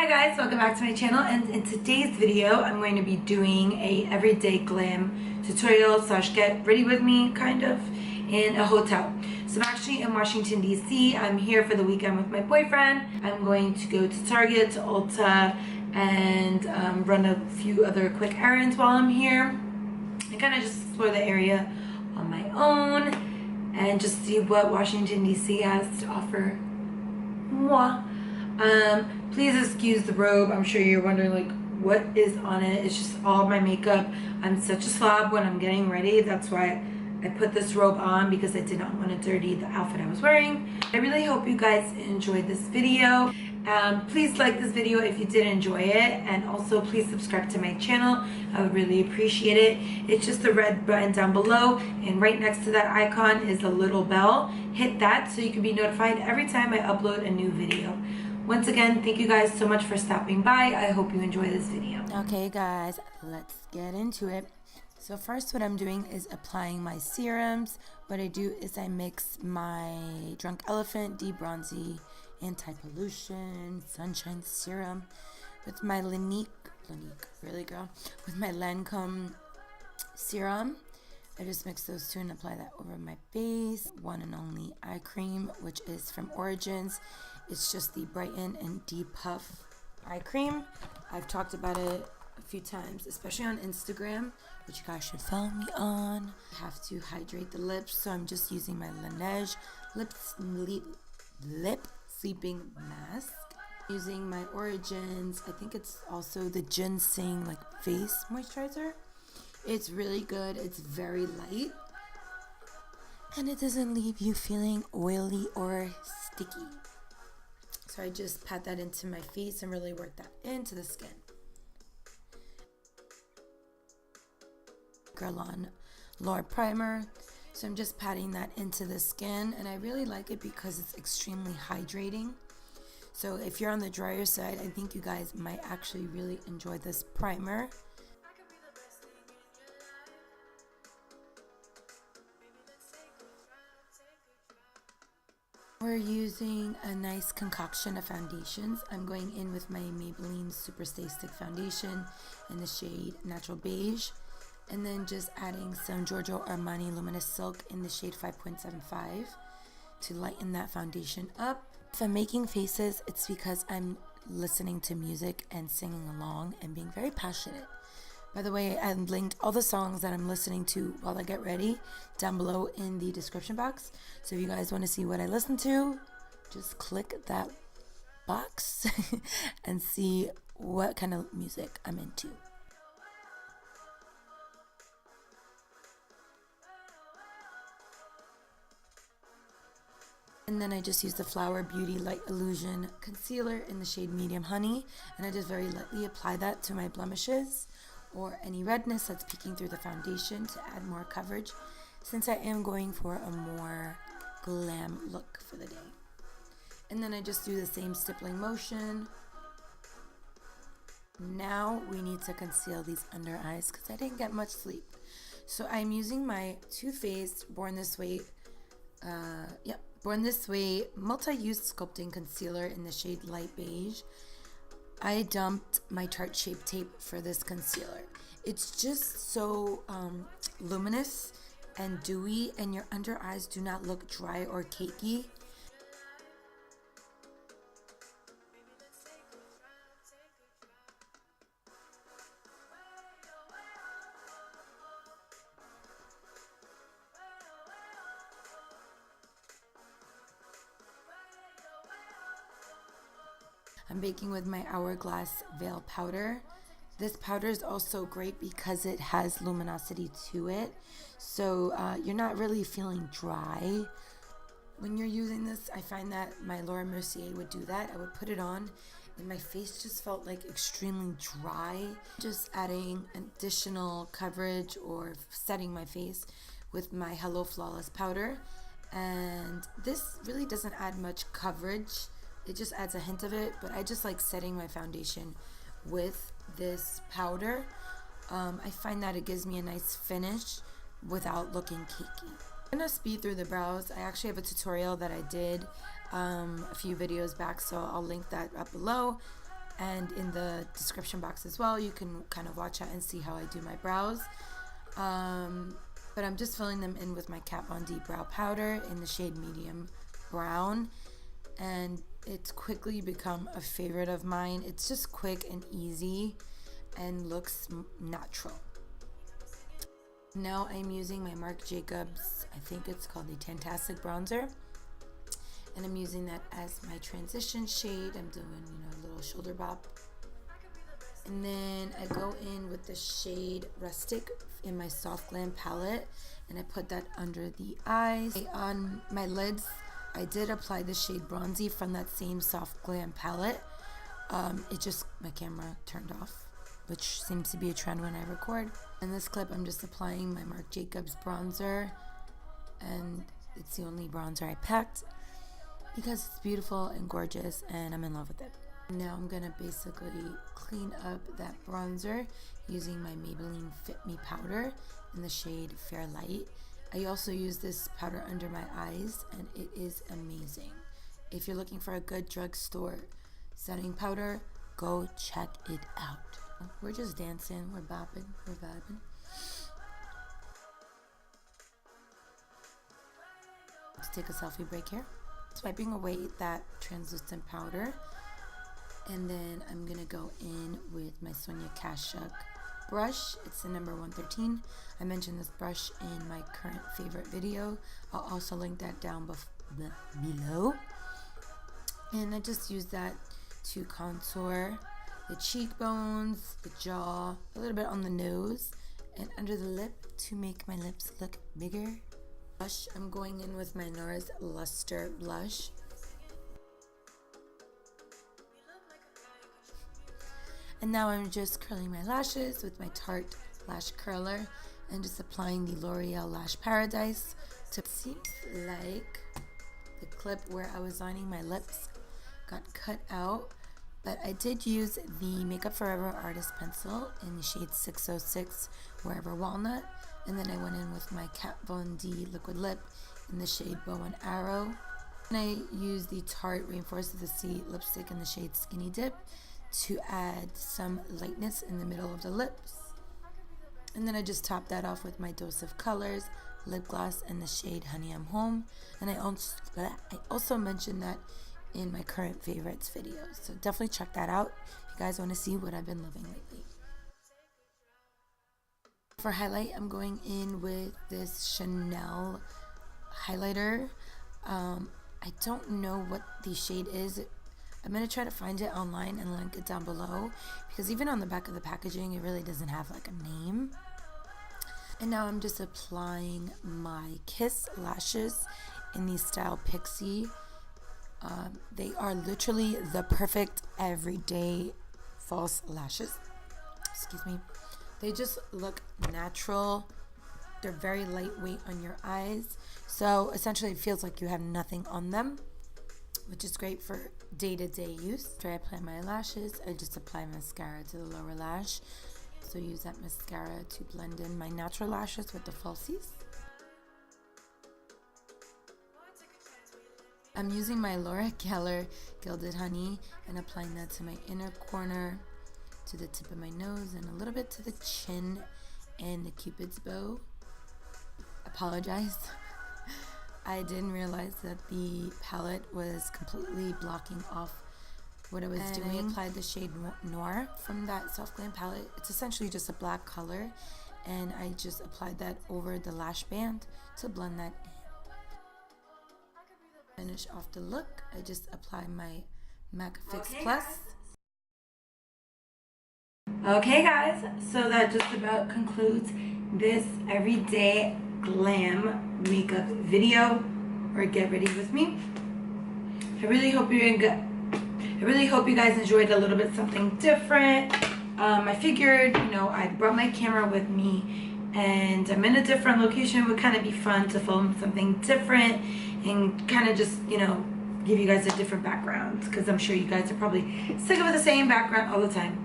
Hi guys, welcome back to my channel, and in today's video I'm going to be doing a everyday glam tutorial slash get ready with me kind of in a hotel. So I'm actually in Washington DC. I'm here for the weekend with my boyfriend. I'm going to go to Target, to Ulta, and run a few other quick errands while I'm here and kind of just explore the area on my own and just see what Washington DC has to offer moi. Please excuse the robe. I'm sure you're wondering like what is on it. It's just all my makeup. I'm such a slob when I'm getting ready. That's why I put this robe on, because I did not want to dirty the outfit I was wearing. I really hope you guys enjoyed this video. Please like this video if you did enjoy it, and also please subscribe to my channel. I would really appreciate it. It's just the red button down below, and right next to that icon is a little bell. Hit that so you can be notified every time I upload a new video. Once again, thank you guys so much for stopping by. I hope you enjoy this video. Okay guys, let's get into it. So first what I'm doing is applying my serums. What I do is I mix my Drunk Elephant De-Bronzy Anti-Pollution Sunshine Serum with my Laneige, really girl, with my Lancome serum. I just mix those two and apply that over my face. One and only eye cream, which is from Origins. It's just the Brighten and Depuff eye cream. I've talked about it a few times, especially on Instagram, which you guys should follow me on. I have to hydrate the lips, so I'm just using my Laneige lip sleeping mask. Using my Origins, I think it's also the ginseng like face moisturizer. It's really good. It's very light, and it doesn't leave you feeling oily or sticky. So I just pat that into my face and really work that into the skin. Guerlain L'Or Primer. So I'm just patting that into the skin, and I really like it because it's extremely hydrating. So if you're on the drier side, I think you guys might actually really enjoy this primer. We're using a nice concoction of foundations. I'm going in with my Maybelline Super Stay Stick foundation in the shade Natural Beige, and then just adding some Giorgio Armani Luminous Silk in the shade 5.75 to lighten that foundation up. If I'm making faces, it's because I'm listening to music and singing along and being very passionate. By the way, I linked all the songs that I'm listening to while I get ready down below in the description box. So if you guys want to see what I listen to, just click that box and see what kind of music I'm into. And then I just use the Flower Beauty Light Illusion Concealer in the shade Medium Honey, and I just very lightly apply that to my blemishes or any redness that's peeking through the foundation to add more coverage, since I am going for a more glam look for the day. And then I just do the same stippling motion. Now we need to conceal these under eyes because I didn't get much sleep. So I'm using my Too Faced Born This Way multi-use sculpting concealer in the shade Light Beige. I dumped my Tarte Shape Tape for this concealer. It's just so luminous and dewy, and your under eyes do not look dry or cakey. I'm baking with my Hourglass Veil Powder. This powder is also great because it has luminosity to it, so you're not really feeling dry when you're using this. I find that my Laura Mercier would do that. I would put it on and my face just felt like extremely dry. Just adding additional coverage or setting my face with my Hello Flawless powder, and this really doesn't add much coverage. It just adds a hint of it, but I just like setting my foundation with this powder. I find that it gives me a nice finish without looking cakey. I'm gonna speed through the brows. I actually have a tutorial that I did a few videos back, so I'll link that up below. And in the description box as well, you can kind of watch out and see how I do my brows. But I'm just filling them in with my Kat Von D brow powder in the shade medium brown. And it's quickly become a favorite of mine. It's just quick and easy and looks natural. Now I'm using my Marc Jacobs, I think it's called the Tantastic Bronzer. And I'm using that as my transition shade. I'm doing, a little shoulder bop. And then I go in with the shade Rustic in my Soft Glam palette. And I put that under the eyes. On my lids, I did apply the shade Bronzy from that same Soft Glam palette. My camera turned off, which seems to be a trend when I record. In this clip, I'm just applying my Marc Jacobs bronzer. And it's the only bronzer I packed, because it's beautiful and gorgeous and I'm in love with it. Now I'm gonna basically clean up that bronzer using my Maybelline Fit Me powder in the shade Fair Light. I also use this powder under my eyes and it is amazing. If you're looking for a good drugstore setting powder, go check it out. We're just dancing, we're bopping, we're vibing. Let's take a selfie break here. Swiping away that translucent powder, and then I'm gonna go in with my Sonia Kashuk brush. It's the number 113. I mentioned this brush in my current favorite video. I'll also link that down below. And I just use that to contour the cheekbones, the jaw, a little bit on the nose, and under the lip to make my lips look bigger. Blush, I'm going in with my NARS Luster blush. And now I'm just curling my lashes with my Tarte lash curler and just applying the L'Oreal Lash Paradise. It seems like the clip where I was lining my lips got cut out, but I did use the Makeup Forever Artist Pencil in the shade 606 Wherever Walnut. And then I went in with my Kat Von D liquid lip in the shade Bow and Arrow. And I used the Tarte Rainforest of the Sea lipstick in the shade Skinny Dip to add some lightness in the middle of the lips. And then I just topped that off with my Dose of Colors lip gloss in the shade Honey I'm Home. And I also mentioned that in my current favorites video. So definitely check that out if you guys want to see what I've been loving lately. For highlight, I'm going in with this Chanel highlighter. I don't know what the shade is. I'm going to try to find it online and link it down below, because even on the back of the packaging, it really doesn't have like a name. And now I'm just applying my Kiss lashes in the style Pixie. They are literally the perfect everyday false lashes. Excuse me. They just look natural. They're very lightweight on your eyes. So essentially it feels like you have nothing on them, which is great for day-to-day use. After I apply my lashes, I just apply mascara to the lower lash. So use that mascara to blend in my natural lashes with the falsies. I'm using my Laura Geller Gilded Honey and applying that to my inner corner, to the tip of my nose, and a little bit to the chin and the Cupid's bow. Apologize. I didn't realize that the palette was completely blocking off what I was doing. I applied the shade Noir from that Soft Glam palette. It's essentially just a black color, and I just applied that over the lash band to blend that in. Finish off the look, I just apply my MAC Fix Plus. Okay guys, so that just about concludes this everyday glam makeup video, or get ready with me. I really hope you guys enjoyed a little bit something different. I figured, I brought my camera with me and I'm in a different location. It would kind of be fun to film something different and kind of just, give you guys a different background, because I'm sure you guys are probably sick of the same background all the time.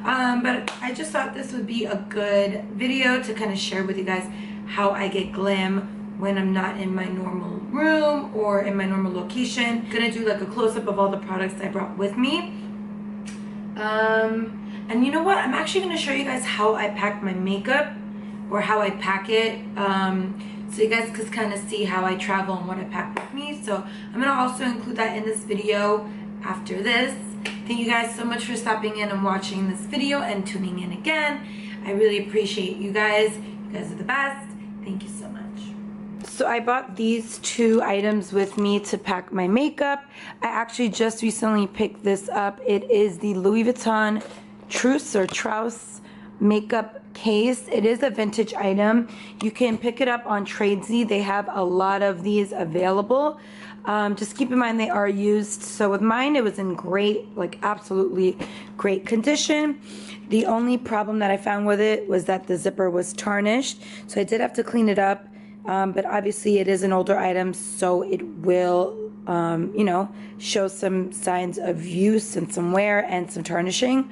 But I just thought this would be a good video to kind of share with you guys how I get glam when I'm not in my normal room or in my normal location. I'm gonna do like a close-up of all the products I brought with me. And you know what? I'm actually going to show you guys how I pack my makeup, or how I pack it, so you guys can kind of see how I travel and what I pack with me. So I'm going to also include that in this video after this. Thank you guys so much for stopping in and watching this video and tuning in again. I really appreciate you guys. You guys are the best. Thank you so much. So I bought these two items with me to pack my makeup. I actually just recently picked this up. It is the Louis Vuitton Trousse makeup case. It is a vintage item. You can pick it up on Tradesy. They have a lot of these available. Just keep in mind they are used. So with mine, it was in great, like absolutely great condition. The only problem that I found with it was that the zipper was tarnished. So I did have to clean it up. But obviously it is an older item, so it will, you know, show some signs of use and some wear and some tarnishing.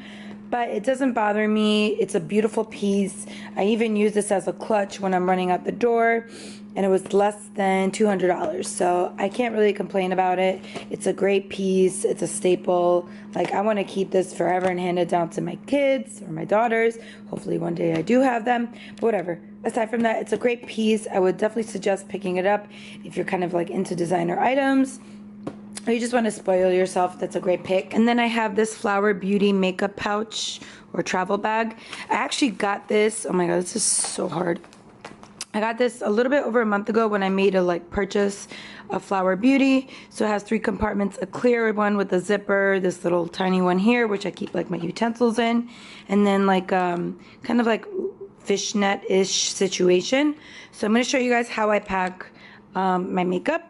But it doesn't bother me. It's a beautiful piece. I even use this as a clutch when I'm running out the door, and it was less than $200. So I can't really complain about it. It's a great piece. It's a staple. Like, I want to keep this forever and hand it down to my kids or my daughters. Hopefully one day I do have them, but whatever. Aside from that, it's a great piece. I would definitely suggest picking it up if you're kind of like into designer items, or you just want to spoil yourself. That's a great pick. And then I have this Flower Beauty makeup pouch or travel bag. I actually got this, oh my god, this is so hard. I got this a little bit over a month ago when I made a purchase of Flower Beauty. So it has 3 compartments, a clear one with a zipper, this little tiny one here, which I keep like my utensils in, and then like kind of like fishnet-ish situation. So I'm going to show you guys how I pack my makeup.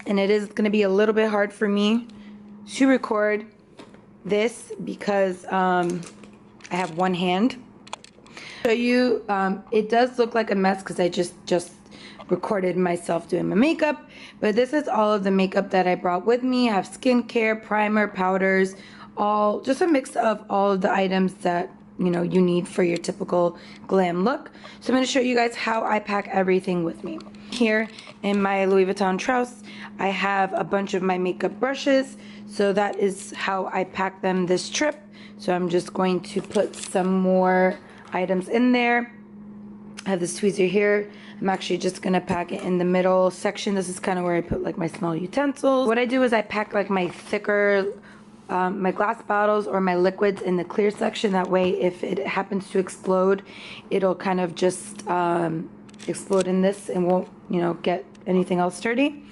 And it is going to be a little bit hard for me to record this because I have one hand. Show you, it does look like a mess because I just recorded myself doing my makeup, but this is all of the makeup that I brought with me. I have skincare, primer, powders, all just a mix of all of the items that you know you need for your typical glam look. So I'm going to show you guys how I pack everything with me. Here in my Louis Vuitton Trousse, I have a bunch of my makeup brushes, so that is how I pack them this trip. So I'm just going to put some more items in there. I have this tweezer here. I'm actually just gonna pack it in the middle section. This is kind of where I put like my small utensils. What I do is I pack like my thicker my glass bottles or my liquids in the clear section. That way if it happens to explode, it'll kind of just explode in this and won't, you know, get anything else dirty.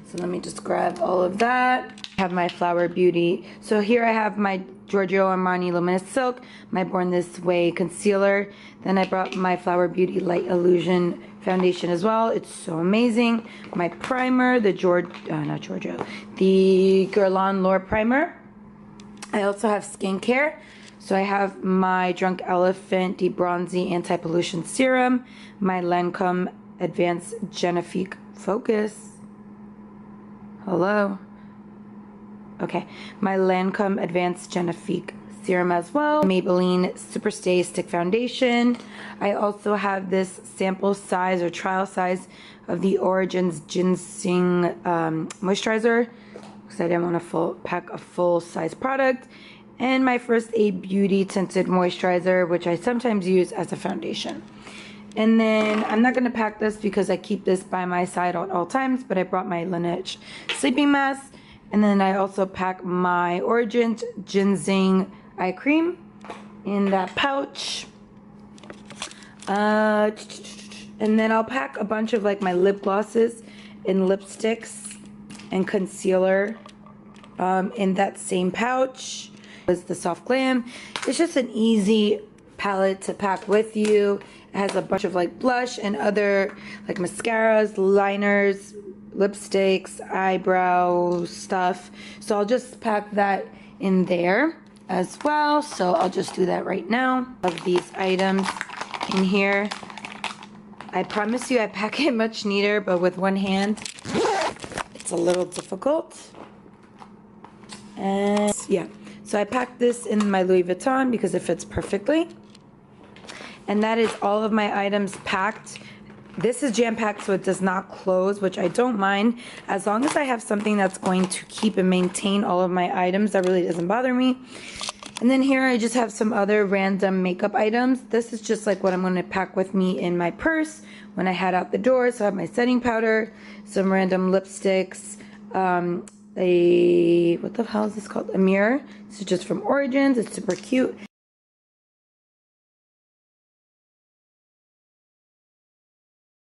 So let me just grab all of that. I have my Flower Beauty. So here I have my Giorgio Armani Luminous Silk, my Born This Way concealer. Then I brought my Flower Beauty Light Illusion foundation as well. It's so amazing. My primer, the the Guerlain L'Or primer. I also have skincare. So I have my Drunk Elephant Debronzy Anti-Pollution Serum, my Lancome Advanced Genifique Focus. Hello. Okay, my Lancome Advanced Genifique Serum as well. Maybelline Superstay Stick Foundation. I also have this sample size or trial size of the Origins Ginseng Moisturizer because I didn't want to pack a full size product. And my First Aid Beauty Tinted Moisturizer, which I sometimes use as a foundation. And then I'm not going to pack this because I keep this by my side at all times, but I brought my Laneige sleeping mask. And then I also pack my Origins Ginseng Eye Cream in that pouch. And then I'll pack a bunch of like my lip glosses and lipsticks and concealer in that same pouch. Is the Soft Glam. It's just an easy palette to pack with you. It has a bunch of like blush and other like mascaras, liners, lipsticks, eyebrow stuff. So I'll just pack that in there as well. So I'll just do that right now. Of these items in here. I promise you I pack it much neater, but with one hand it's a little difficult. And yeah. So I packed this in my Louis Vuitton because it fits perfectly. And that is all of my items packed This is jam-packed, so it does not close, which I don't mind. As long as I have something that's going to keep and maintain all of my items, that really doesn't bother me. And then here I just have some other random makeup items. This is just like what I'm going to pack with me in my purse when I head out the door. So I have my setting powder, some random lipsticks, what the hell is this called? A mirror. This is just from Origins. It's super cute.